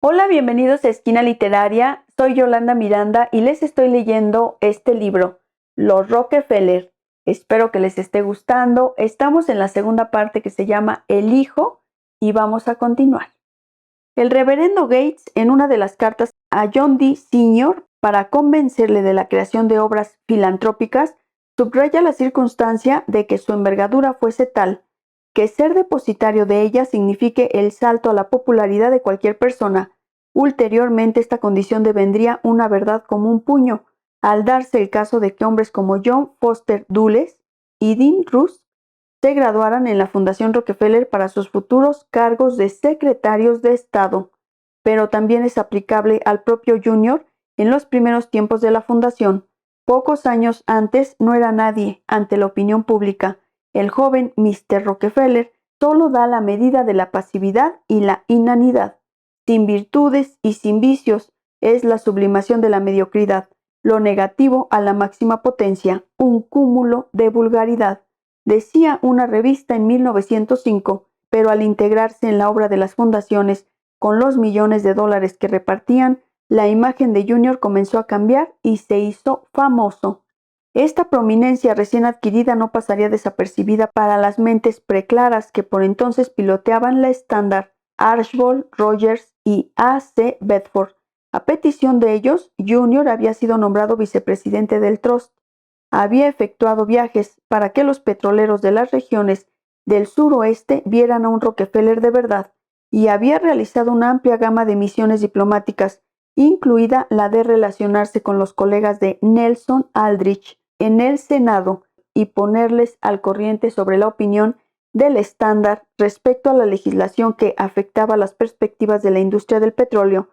Hola, bienvenidos a Esquina Literaria. Soy Yolanda Miranda y les estoy leyendo este libro, Los Rockefeller. Espero que les esté gustando. Estamos en la segunda parte que se llama El Hijo y vamos a continuar. El reverendo Gates, en una de las cartas a John D. Sr. para convencerle de la creación de obras filantrópicas, subraya la circunstancia de que su envergadura fuese tal que ser depositario de ella signifique el salto a la popularidad de cualquier persona. Ulteriormente, esta condición devendría una verdad como un puño, al darse el caso de que hombres como John Foster Dulles y Dean Rusk se graduaran en la Fundación Rockefeller para sus futuros cargos de secretarios de Estado. Pero también es aplicable al propio Junior en los primeros tiempos de la fundación. Pocos años antes no era nadie ante la opinión pública. El joven Mr. Rockefeller solo da la medida de la pasividad y la inanidad. Sin virtudes y sin vicios es la sublimación de la mediocridad, lo negativo a la máxima potencia, un cúmulo de vulgaridad. Decía una revista en 1905, pero al integrarse en la obra de las fundaciones, con los millones de dólares que repartían, la imagen de Junior comenzó a cambiar y se hizo famoso. Esta prominencia recién adquirida no pasaría desapercibida para las mentes preclaras que por entonces piloteaban la Standard, Archbold, Rogers y A. C. Bedford. A petición de ellos, Junior había sido nombrado vicepresidente del Trust. Había efectuado viajes para que los petroleros de las regiones del suroeste vieran a un Rockefeller de verdad y había realizado una amplia gama de misiones diplomáticas, incluida la de relacionarse con los colegas de Nelson Aldrich en el Senado y ponerles al corriente sobre la opinión del Standard respecto a la legislación que afectaba las perspectivas de la industria del petróleo.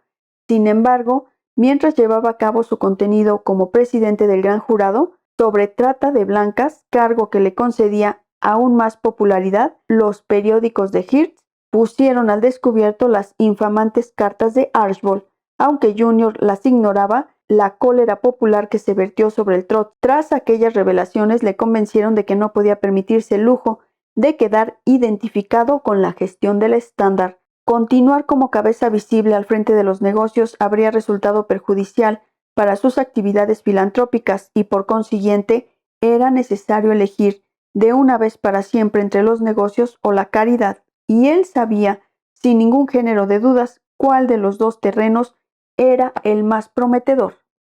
Sin embargo, mientras llevaba a cabo su contenido como presidente del Gran Jurado sobre trata de blancas, cargo que le concedía aún más popularidad, los periódicos de Hearst pusieron al descubierto las infamantes cartas de Archbold. Aunque Junior las ignoraba, la cólera popular que se vertió sobre el Trust tras aquellas revelaciones le convencieron de que no podía permitirse el lujo de quedar identificado con la gestión del Standard. Continuar como cabeza visible al frente de los negocios habría resultado perjudicial para sus actividades filantrópicas y por consiguiente era necesario elegir de una vez para siempre entre los negocios o la caridad, y él sabía, sin ningún género de dudas, cuál de los dos terrenos era el más prometedor.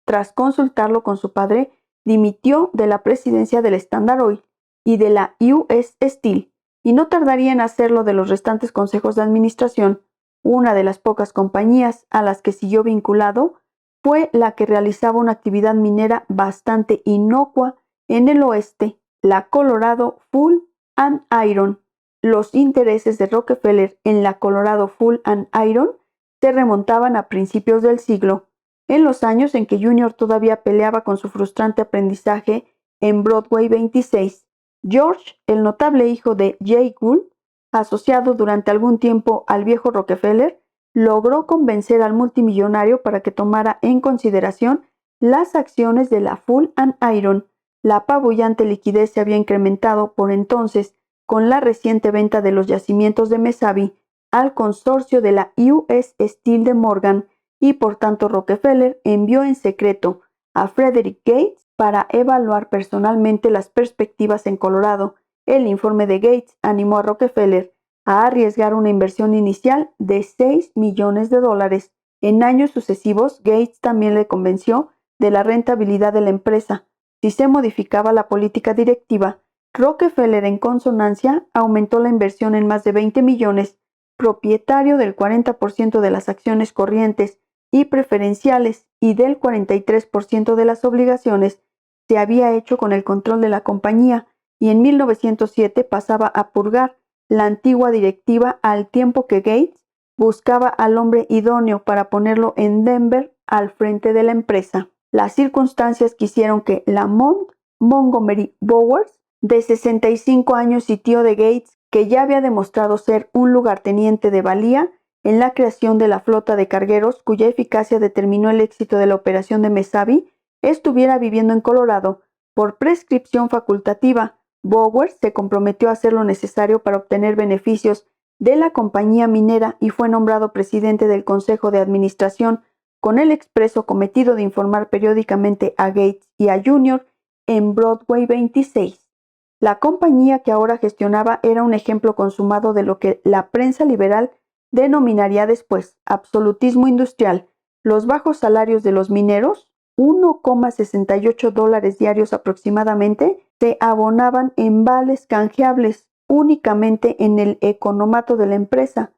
Tras consultarlo con su padre, dimitió de la presidencia del Standard Oil y de la U.S. Steel, y no tardaría en hacerlo de los restantes consejos de administración. Una de las pocas compañías a las que siguió vinculado fue la que realizaba una actividad minera bastante inocua en el oeste, la Colorado Fuel and Iron. Los intereses de Rockefeller en la Colorado Fuel and Iron se remontaban a principios del siglo, en los años en que Junior todavía peleaba con su frustrante aprendizaje en Broadway 26. George, el notable hijo de Jay Gould, asociado durante algún tiempo al viejo Rockefeller, logró convencer al multimillonario para que tomara en consideración las acciones de la Fuel and Iron. La apabullante liquidez se había incrementado por entonces con la reciente venta de los yacimientos de Mesabi al consorcio de la U.S. Steel de Morgan, y por tanto Rockefeller envió en secreto a Frederick Gates para evaluar personalmente las perspectivas en Colorado. El informe de Gates animó a Rockefeller a arriesgar una inversión inicial de $6 millones. En años sucesivos, Gates también le convenció de la rentabilidad de la empresa. Si se modificaba la política directiva, Rockefeller, en consonancia, aumentó la inversión en más de 20 millones, propietario del 40% de las acciones corrientes y preferenciales y del 43% de las obligaciones. Se había hecho con el control de la compañía y en 1907 pasaba a purgar la antigua directiva al tiempo que Gates buscaba al hombre idóneo para ponerlo en Denver al frente de la empresa. Las circunstancias quisieron que Lamont Montgomery Bowers, de 65 años y tío de Gates, que ya había demostrado ser un lugarteniente de valía en la creación de la flota de cargueros cuya eficacia determinó el éxito de la operación de Mesabi, estuviera viviendo en Colorado. Por prescripción facultativa, Bowers se comprometió a hacer lo necesario para obtener beneficios de la compañía minera y fue nombrado presidente del Consejo de Administración con el expreso cometido de informar periódicamente a Gates y a Junior en Broadway 26. La compañía que ahora gestionaba era un ejemplo consumado de lo que la prensa liberal denominaría después absolutismo industrial. Los bajos salarios de los mineros, $1,68 diarios aproximadamente, se abonaban en vales canjeables únicamente en el economato de la empresa,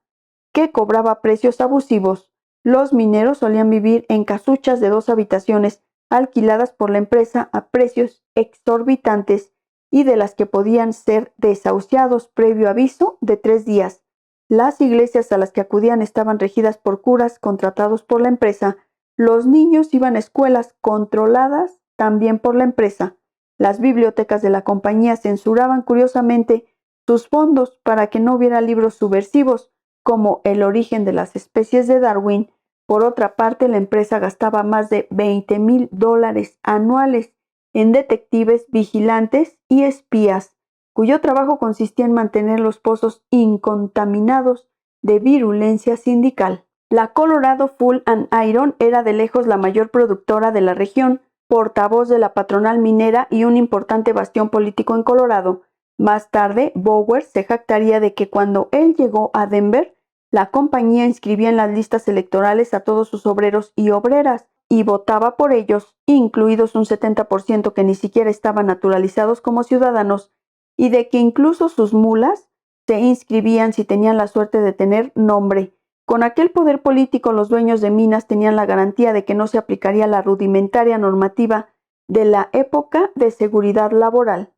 que cobraba precios abusivos. Los mineros solían vivir en casuchas de 2 habitaciones alquiladas por la empresa a precios exorbitantes y de las que podían ser desahuciados previo aviso de 3 días. Las iglesias a las que acudían estaban regidas por curas contratados por la empresa. Los niños iban a escuelas controladas también por la empresa. Las bibliotecas de la compañía censuraban curiosamente sus fondos para que no hubiera libros subversivos, como El origen de las especies de Darwin. Por otra parte, la empresa gastaba más de $20,000 anuales en detectives, vigilantes y espías, cuyo trabajo consistía en mantener los pozos incontaminados de virulencia sindical. La Colorado Fuel and Iron era de lejos la mayor productora de la región, portavoz de la patronal minera y un importante bastión político en Colorado. Más tarde, Bowers se jactaría de que cuando él llegó a Denver, la compañía inscribía en las listas electorales a todos sus obreros y obreras y votaba por ellos, incluidos un 70% que ni siquiera estaban naturalizados como ciudadanos, y de que incluso sus mulas se inscribían si tenían la suerte de tener nombre. Con aquel poder político, los dueños de minas tenían la garantía de que no se aplicaría la rudimentaria normativa de la época de seguridad laboral.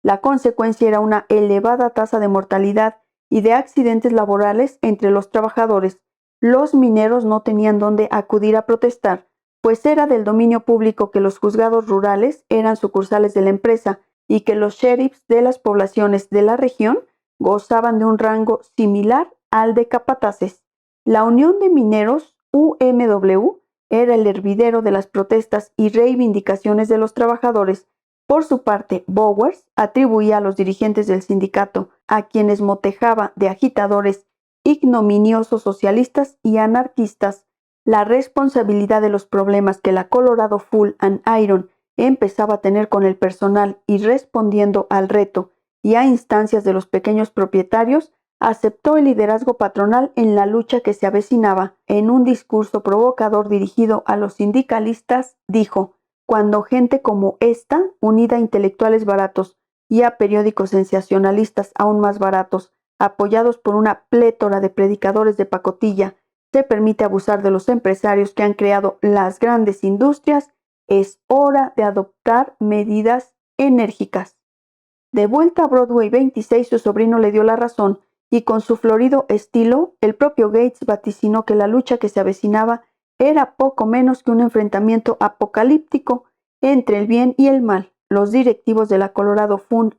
La consecuencia era una elevada tasa de mortalidad y de accidentes laborales entre los trabajadores. Los mineros no tenían dónde acudir a protestar, pues era del dominio público que los juzgados rurales eran sucursales de la empresa y que los sheriffs de las poblaciones de la región gozaban de un rango similar al de capataces. La Unión de Mineros, UMW, era el hervidero de las protestas y reivindicaciones de los trabajadores. Por su parte, Bowers atribuía a los dirigentes del sindicato, a quienes motejaba de agitadores ignominiosos socialistas y anarquistas, la responsabilidad de los problemas que la Colorado Fuel and Iron empezaba a tener con el personal y respondiendo al reto y a instancias de los pequeños propietarios, aceptó el liderazgo patronal en la lucha que se avecinaba. En un discurso provocador dirigido a los sindicalistas, dijo: cuando gente como esta, unida a intelectuales baratos y a periódicos sensacionalistas aún más baratos, apoyados por una plétora de predicadores de pacotilla, se permite abusar de los empresarios que han creado las grandes industrias, es hora de adoptar medidas enérgicas. De vuelta a Broadway 26, su sobrino le dio la razón, y con su florido estilo, el propio Gates vaticinó que la lucha que se avecinaba era poco menos que un enfrentamiento apocalíptico entre el bien y el mal. Los directivos de la Colorado Fuel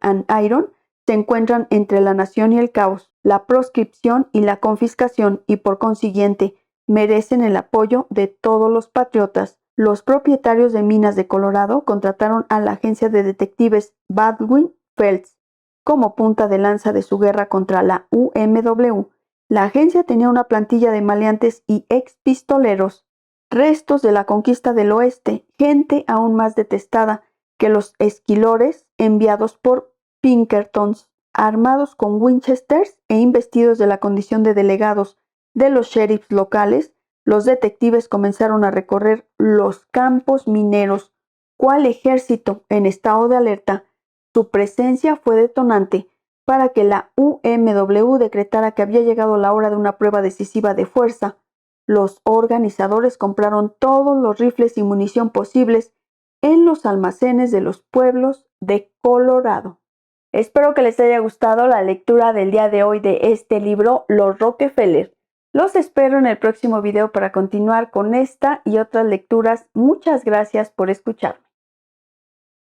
and Iron se encuentran entre la nación y el caos, la proscripción y la confiscación, y por consiguiente merecen el apoyo de todos los patriotas. Los propietarios de minas de Colorado contrataron a la agencia de detectives Baldwin Felts como punta de lanza de su guerra contra la UMW. La agencia tenía una plantilla de maleantes y ex-pistoleros, restos de la conquista del oeste, gente aún más detestada que los esquilores enviados por Pinkertons, armados con Winchesters e investidos de la condición de delegados de los sheriffs locales. Los detectives comenzaron a recorrer los campos mineros, cual ejército en estado de alerta. Su presencia fue detonante para que la UMW decretara que había llegado la hora de una prueba decisiva de fuerza. Los organizadores compraron todos los rifles y munición posibles en los almacenes de los pueblos de Colorado. Espero que les haya gustado la lectura del día de hoy de este libro, Los Rockefeller. Los espero en el próximo video para continuar con esta y otras lecturas. Muchas gracias por escucharme.